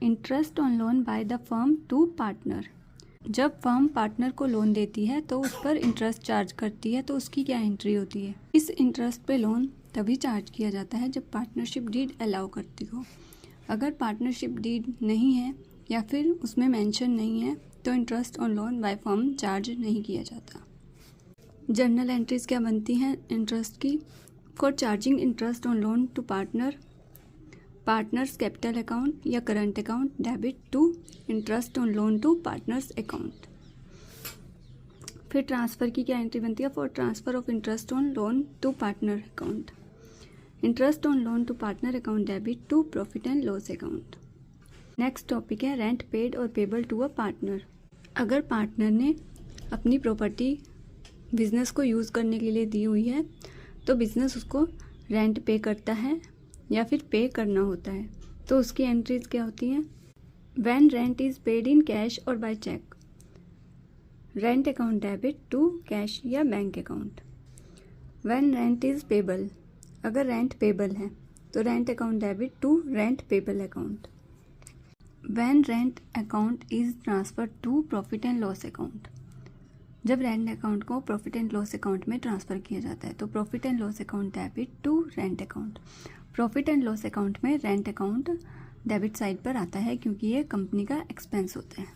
Interest on loan by the firm to partner. जब firm partner को loan देती है तो उस पर इंटरेस्ट चार्ज करती है, तो उसकी क्या एंट्री होती है? इस इंटरेस्ट पे लोन तभी चार्ज किया जाता है जब पार्टनरशिप डीड अलाउ करती हो। अगर पार्टनरशिप डीड नहीं है या फिर उसमें मेंशन नहीं है तो interest on loan by firm charge नहीं किया जाता। जर्नल एंट्रीज क्या बनती हैं इंटरेस्ट की? For charging interest on loan to partners capital account या current account, debit to interest on loan to partners account. फिर ट्रांसफ़र की क्या एंट्री बनती है? For transfer of interest on loan to partner account, interest on loan to partner account, debit to profit and loss account. Next topic है rent paid और payable to a partner. अगर partner ने अपनी property business को use करने के लिए दी हुई है तो बिजनेस उसको रेंट पे करता है या फिर पे करना होता है, तो उसकी एंट्रीज क्या होती हैं? When rent is paid in cash और by cheque, rent account debit to cash या bank account. When rent is payable, अगर रेंट पेबल है तो rent account debit to rent payable account. When rent account is transfer to profit and loss account, जब rent account को profit and loss account में transfer किया जाता है तो profit and loss account debit to rent account. Profit and loss account में rent account debit side पर आता है क्योंकि ये कंपनी का एक्सपेंस होता है।